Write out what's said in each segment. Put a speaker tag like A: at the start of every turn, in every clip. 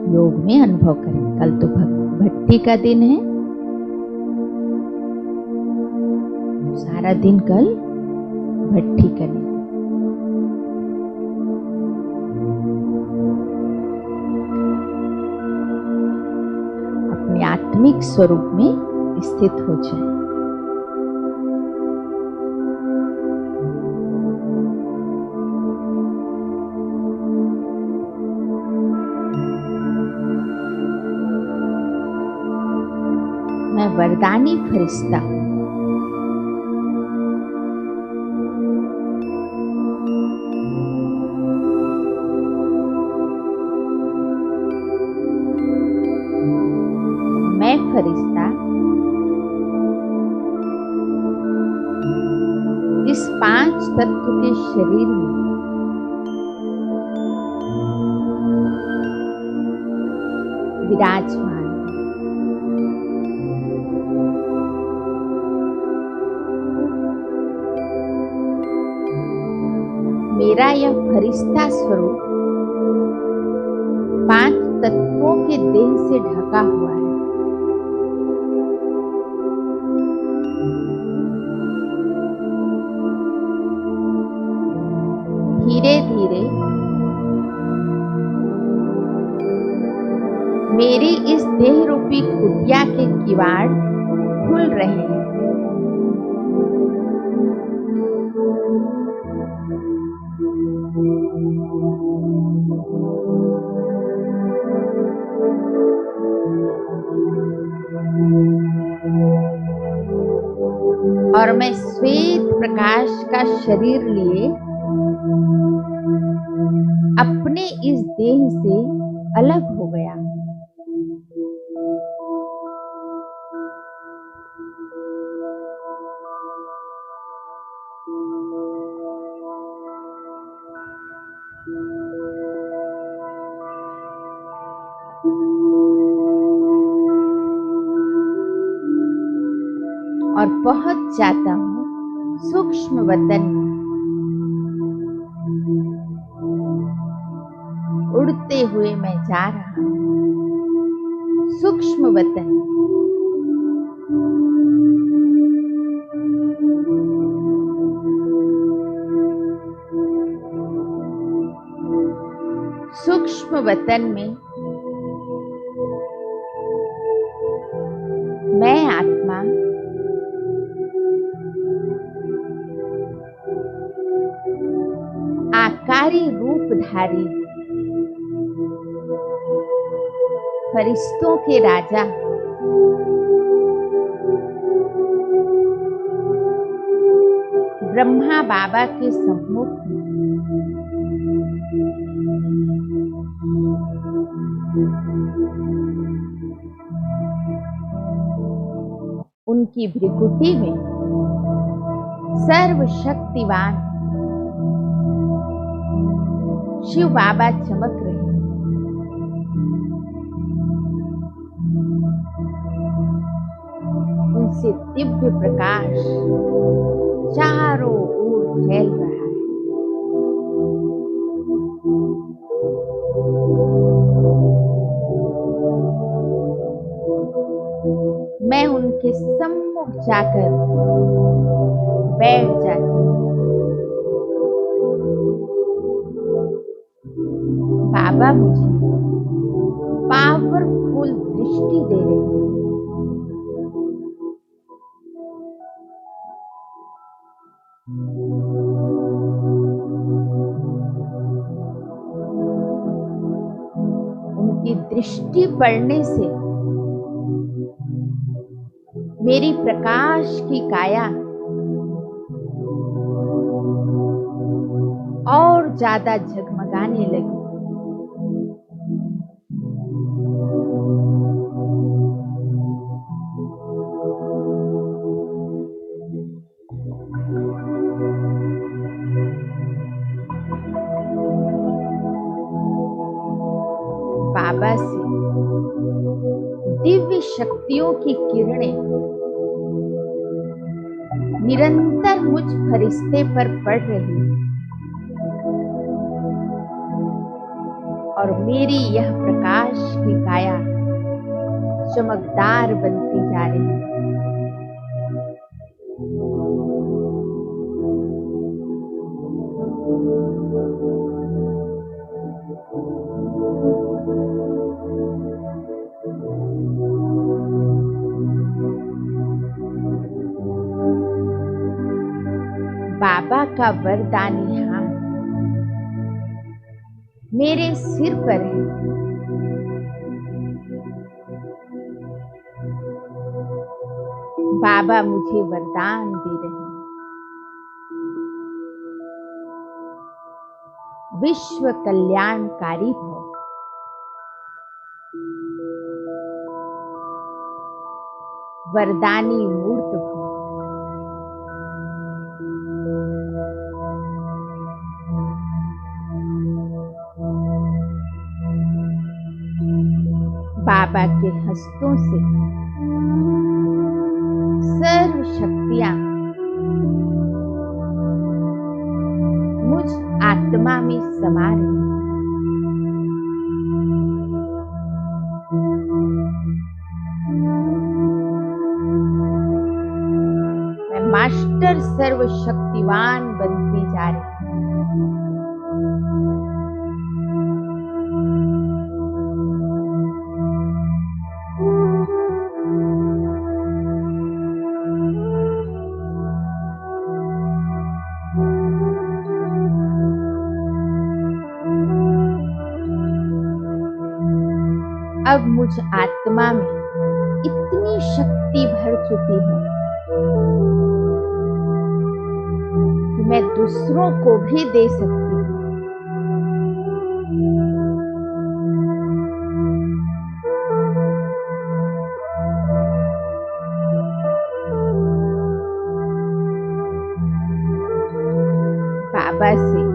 A: योग में अनुभव करें। कल तो भट्टी का दिन है, सारा दिन कल भट्टी करें। अपने आत्मिक स्वरूप में स्थित हो जाए। मैं वरदानी फरिश्ता हूं। मैं फरिश्ता इस 5 तत्व के शरीर में विराजमान। मेरा यह फरिश्ता स्वरूप 5 तत्वों के देह से ढका हुआ है। धीरे धीरे मेरी इस देह रूपी कुटिया के किवाड़ खुल रहे हैं। और मैं श्वेत प्रकाश का शरीर लिए अपने इस देह से अलग हो गया। और पहुंच जाता हूं सूक्ष्म वतन में। उड़ते हुए मैं जा रहा हूं सूक्ष्म वतन। सूक्ष्म वतन में मैं आत्मा आकारी रूपधारी फरिश्तों के राजा ब्रह्मा बाबा के सम्मुख उनकी भ्रिकुटी में सर्वशक्तिवान शिव बाबा चमक रहे हैं। उनसे दिव्य प्रकाश चारों ओर फैल रहा है। मैं उनके सम्मुख जाकर बैठ जाती हूँ। बाबा मुझे पावरफुल दृष्टि दे रहे हैं। उनकी दृष्टि पड़ने से मेरी प्रकाश की काया और ज्यादा झगमगाने लगी। बाबा से दिव्य शक्तियों की किरणें निरंतर मुझ फरिश्ते पर पड़ रही और मेरी यह प्रकाश की चमकदार बनती जा रही है। बाबा का वरदानी हाथ मेरे सिर पर है। बाबा मुझे वरदान दे रहे हैं। विश्व कल्याणकारी भव। वरदानी मूर्त भव। बाबा के हस्तों से सर्व शक्तियां मुझ आत्मा में समा रही हैं। मैं मास्टर सर्वशक्तिवान बनती जा रही हूँ। अब मुझ आत्मा में इतनी शक्ति भर चुकी है कि मैं दूसरों को भी दे सकती हूँ। बाबा से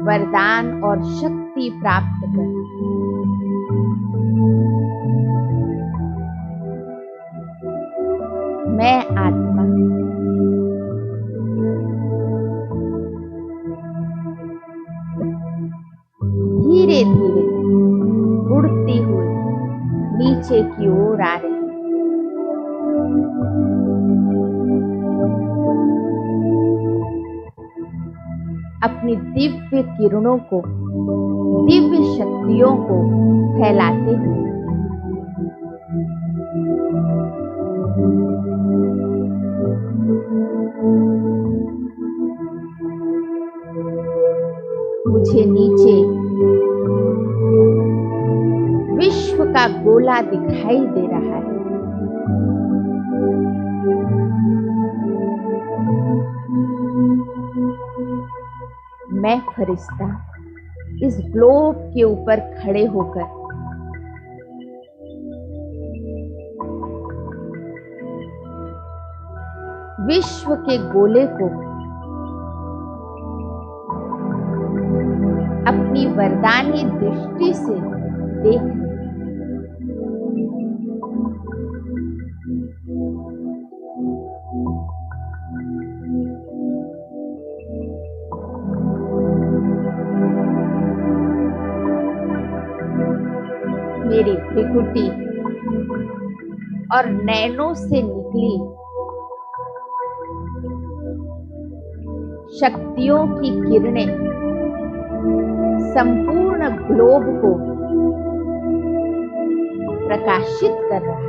A: वरदान और शक्ति प्राप्त कर मैं आत्मा धीरे धीरे उड़ती हुई नीचे की ओर आ रही। अपनी दिव्य किरणों को, दिव्य शक्तियों को फैलाते हुए मुझे नीचे विश्व का गोला दिखाई दे रहा है। मैं फरिश्ता इस ग्लोब के ऊपर खड़े होकर विश्व के गोले को अपनी वरदानी दृष्टि से देख रही। मेरी भ्रिकुटी और नैनों से निकली शक्तियों की किरणें संपूर्ण ग्लोब को प्रकाशित कर रहा है।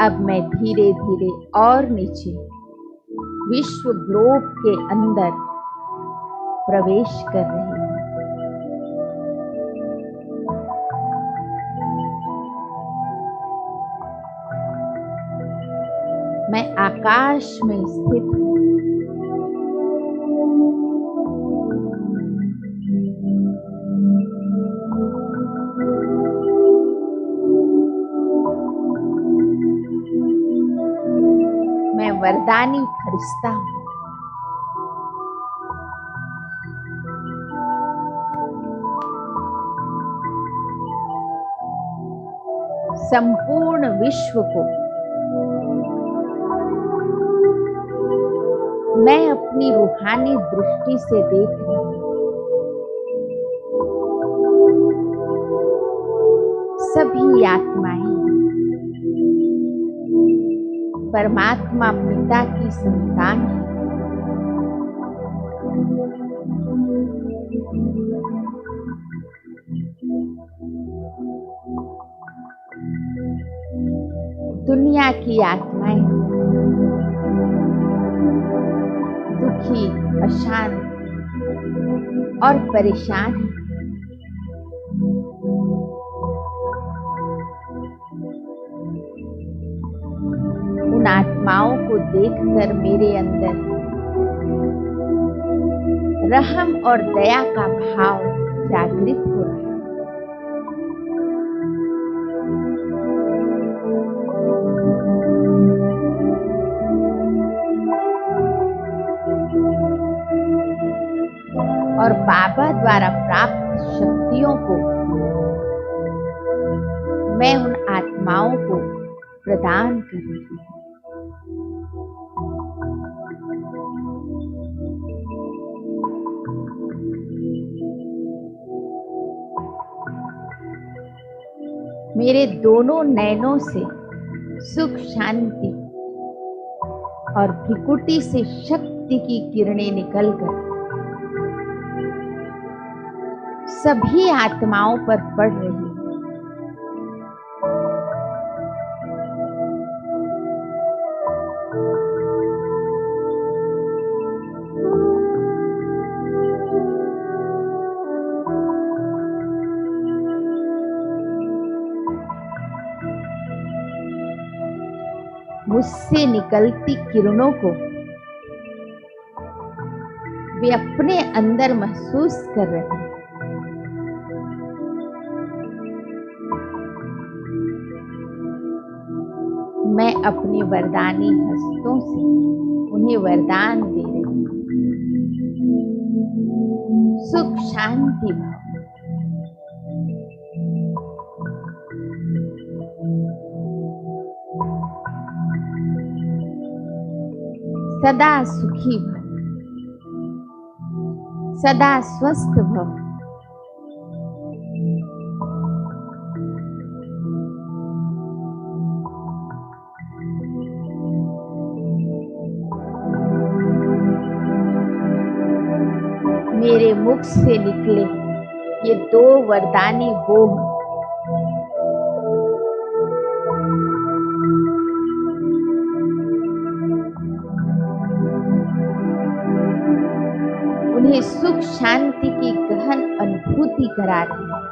A: अब मैं धीरे धीरे और नीचे विश्व ग्लोब के अंदर प्रवेश कर रही हूँ। मैं आकाश में स्थित हूँ। मैं वरदानी फरिश्ता हूं। संपूर्ण विश्व को मैं अपनी रूहानी दृष्टि से देख रही हूं। सभी आत्माएं परमात्मा पिता की संतान है। दुनिया की आत्माएं दुखी, अशांत और परेशान हैं। उन आत्माओं को देखकर मेरे अंदर रहम और दया का भाव जागृत हो रहा है। और बाबा द्वारा प्राप्त शक्तियों को मैं उन आत्माओं को प्रदान कर रही हूं। मेरे दोनों नयनों से सुख, शांति और भ्रिकुटी से शक्ति की किरणें निकलकर सभी आत्माओं पर पड़ रही है। मुझसे निकलती किरणों को वे अपने अंदर महसूस कर रहे हैं। मैं अपने वरदानी हस्तों से उन्हें वरदान दे रही हूं। सुख, शांति भाव, सदा सुखी भव, सदा स्वस्थ भव, मेरे मुख से निकले ये दो वरदानी बोध उन्हें सुख, शांति की गहन अनुभूति कराती है।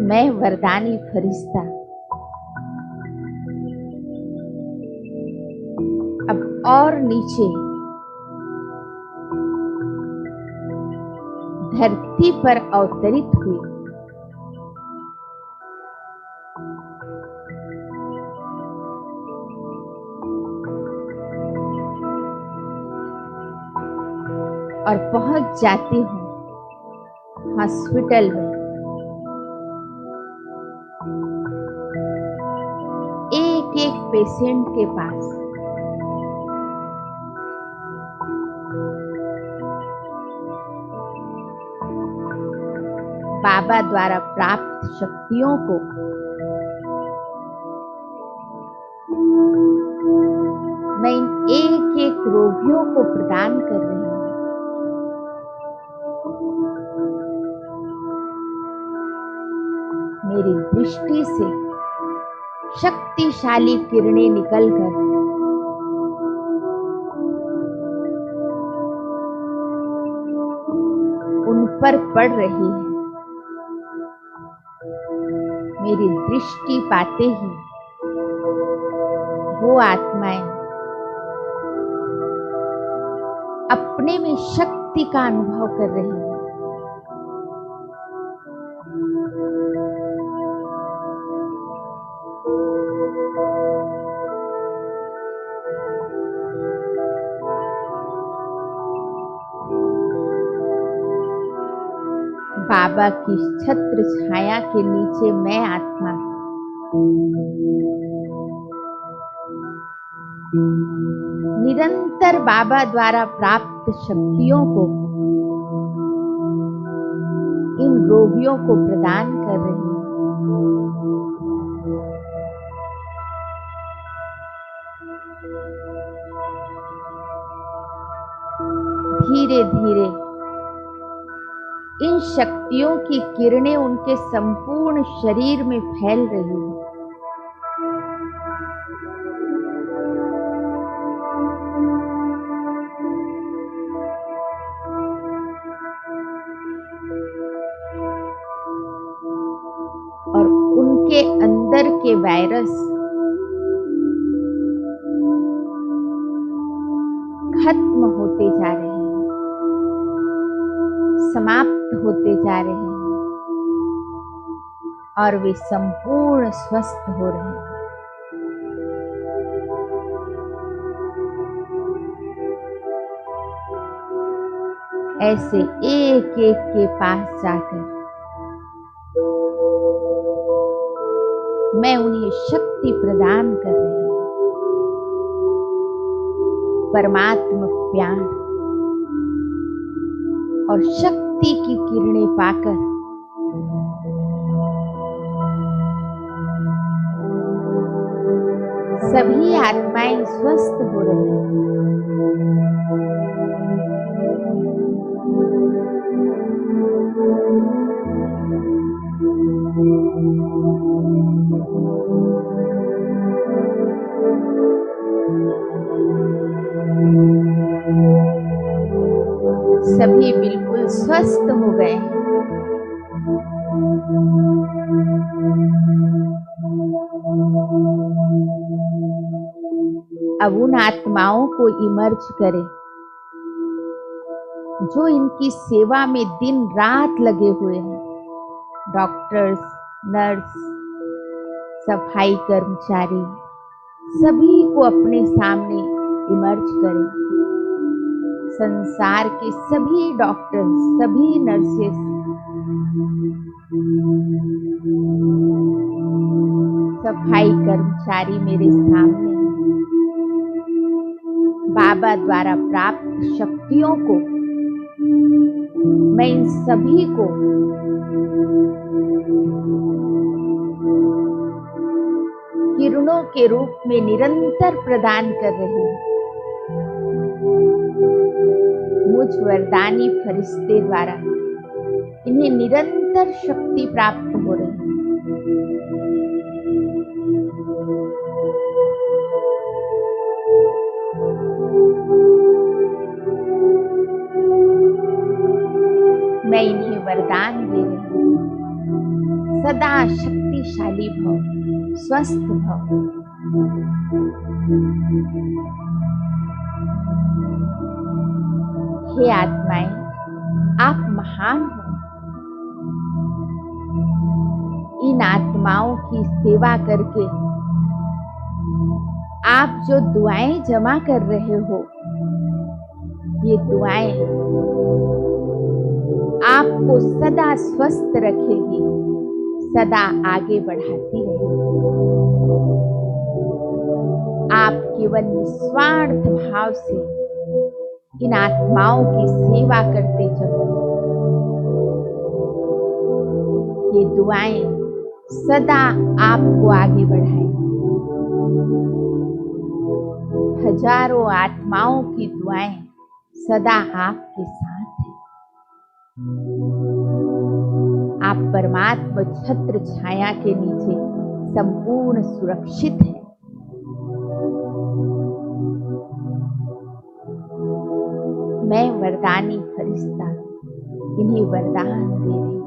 A: मैं वरदानी फरिश्ता अब और नीचे धरती पर अवतरित हुई। और पहुंच जाती हूं हॉस्पिटल में। एक एक पेशेंट के पास बाबा द्वारा प्राप्त शक्तियों को मैं इन एक एक रोगियों को प्रदान कर रही हूं। मेरी दृष्टि से शक्तिशाली किरणें निकलकर उन पर पड़ रही है। मेरी दृष्टि पाते ही वो आत्माएं अपने में शक्ति का अनुभव कर रहे हैं। बाबा की छत्र छाया के नीचे मैं आत्मा निरंतर बाबा द्वारा प्राप्त शक्तियों को इन रोगियों को प्रदान कर रही हूं। धीरे धीरे इन शक्तियों की किरणें उनके संपूर्ण शरीर में फैल रही हैं। और उनके अंदर के वायरस खत्म होते जा रहे हैं, समाप्त होते जा रहे हैं और वे संपूर्ण स्वस्थ हो रहे हैं। ऐसे एक एक के पास जाकर मैं उन्हें शक्ति प्रदान कर रही हूं। परमात्मा प्यार और शक्ति की किरणें पाकर सभी आत्माएं स्वस्थ हो रही हैं। सभी बिल्कुल स्वस्थ हो गए हैं। अब उन आत्माओं को इमर्ज करें जो इनकी सेवा में दिन रात लगे हुए हैं। डॉक्टर्स, नर्स, सफाई कर्मचारी, सभी को अपने सामने इमर्ज करें। संसार के सभी डॉक्टर्स, सभी नर्सेस, सफाई कर्मचारी मेरे सामने बाबा द्वारा प्राप्त शक्तियों को मैं इन सभी को किरणों के रूप में निरंतर प्रदान कर रही हूं। मुझ वरदानी फरिश्ते द्वारा इन्हें निरंतर शक्ति प्राप्त हो रही है। मैं इन्हें वरदान दे रही हूं, सदा शक्तिशाली भव, स्वस्थ भव। हे आत्माएं, आप महान हो। इन आत्माओं की सेवा करके आप जो दुआएं जमा कर रहे हो, ये दुआएं आपको सदा स्वस्थ रखेगी, सदा आगे बढ़ाती रहेगी। आप केवल निस्वार्थ भाव से इन आत्माओं की सेवा करते चलो। ये दुआएं सदा आपको आगे बढ़ाएंगी। हजारों आत्माओं की दुआएं सदा आपके साथ हैं। आप परमात्मा छत्र छाया के नीचे संपूर्ण सुरक्षित हैं। मैं वरदानी फरिश्ता इन्हें वरदान दे रही हूं।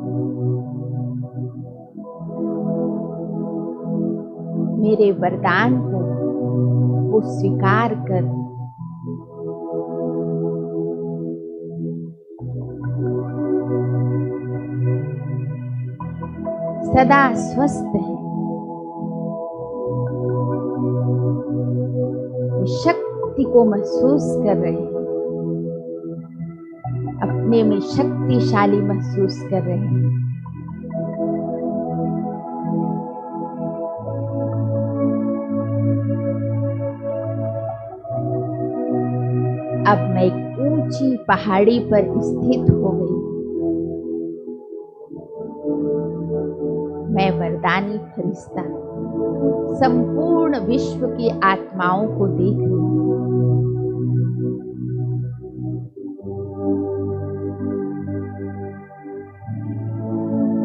A: मेरे वरदान को वो स्वीकार कर सदा स्वस्थ हैं, शक्ति को महसूस कर रहे हैं, अपने में शक्तिशाली महसूस कर रहे हैं। अब मैं एक ऊंची पहाड़ी पर स्थित हो गई। मैं वरदानी फरिश्ता संपूर्ण विश्व की आत्माओं को देख रही हूं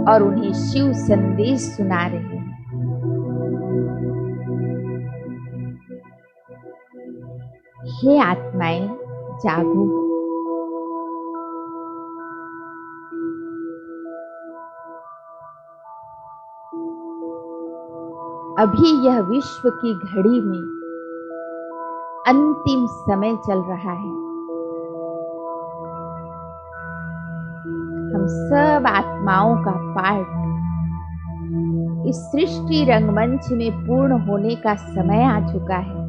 A: और उन्हें शिव संदेश सुना रहे हैं। हे आत्माएं, जागो। अभी यह विश्व की घड़ी में अंतिम समय चल रहा है। हम सब आत्माओं का पाठ इस सृष्टि रंगमंच में पूर्ण होने का समय आ चुका है।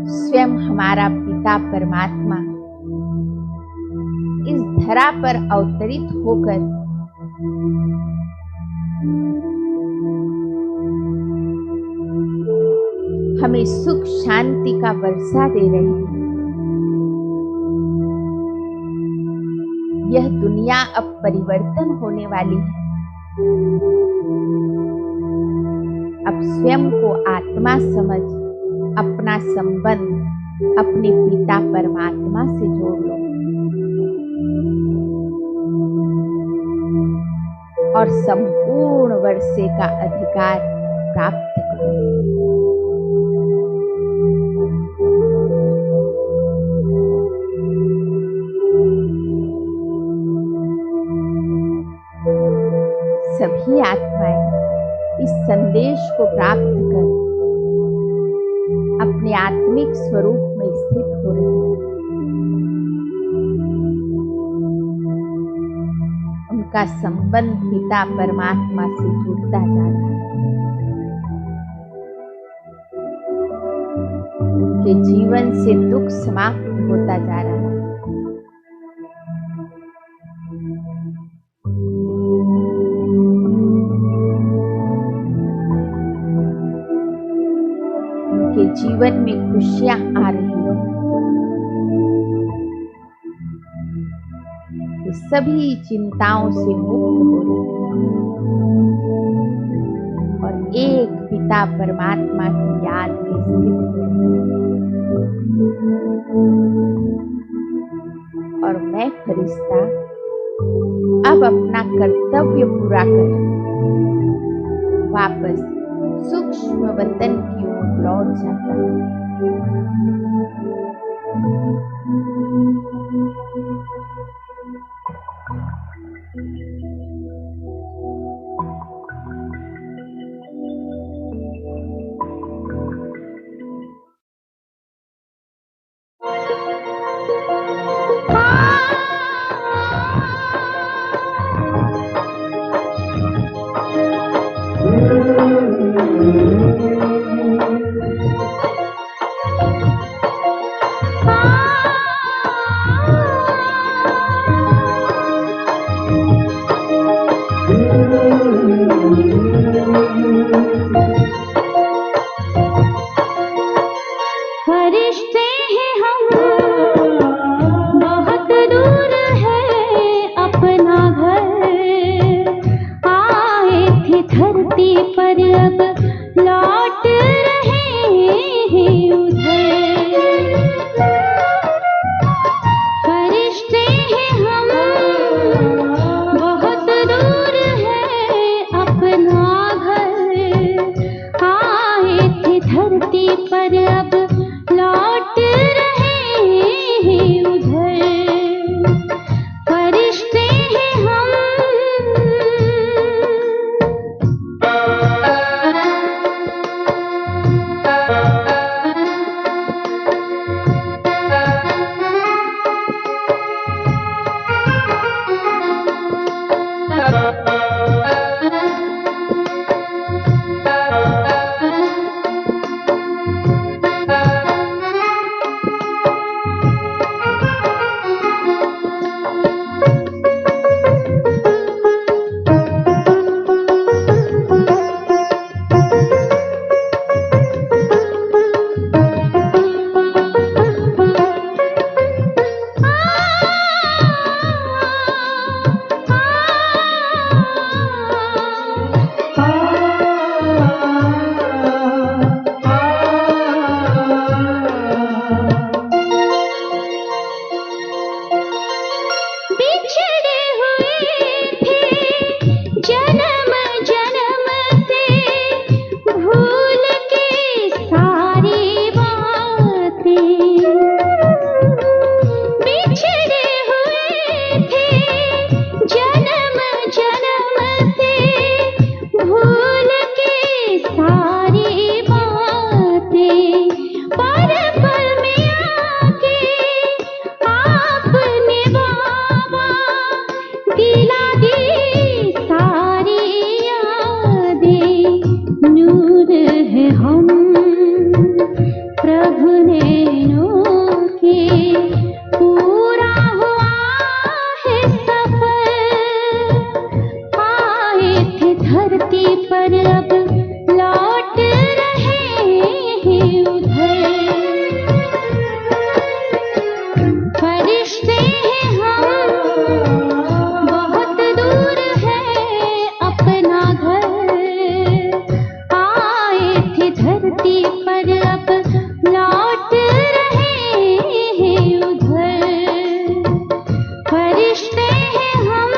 A: स्वयं हमारा पिता परमात्मा इस धरा पर अवतरित होकर हमें सुख शांति का वर्षा दे रहे हैं। यह दुनिया अब परिवर्तन होने वाली है। अब स्वयं को आत्मा समझ अपना संबंध अपने पिता परमात्मा से जोड़ लो और संपूर्ण वर्षे का अधिकार प्राप्त करो। सभी आत्माएं इस संदेश को प्राप्त कर अपने आत्मिक स्वरूप में स्थित हो रही हैं। उनका संबंध पिता परमात्मा से जुड़ता जा रहा है। उनके जीवन से दुख समाप्त होता जा रहा है। उनके जीवन में खुशियां आ रही हैं। वे सभी चिंताओं से मुक्त हो रहे हैं और एक पिता परमात्मा की याद में स्थित हो रहे हैं। और मैं फरिश्ता अब अपना कर्तव्य पूरा कर वापस सूक्ष्म वतन की ओर लौट जाता हूं।
B: अपना घर धरती पर अब लौट रहे हैं उधर। फरिश्ते हैं हम, बहुत दूर है अपना घर। आए थे धरती पर अब लौट रहे हैं उधर। फरिश्ते हैं हम।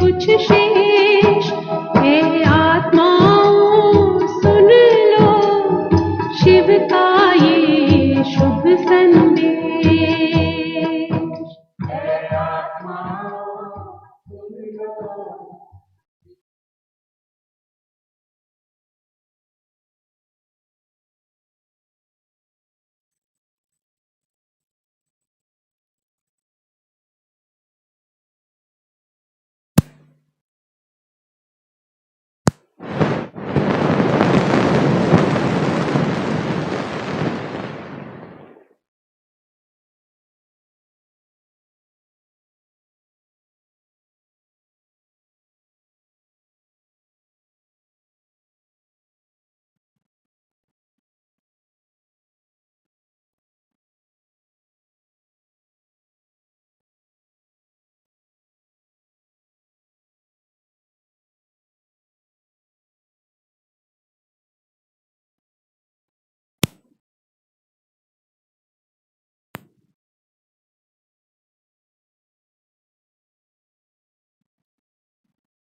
C: कुछ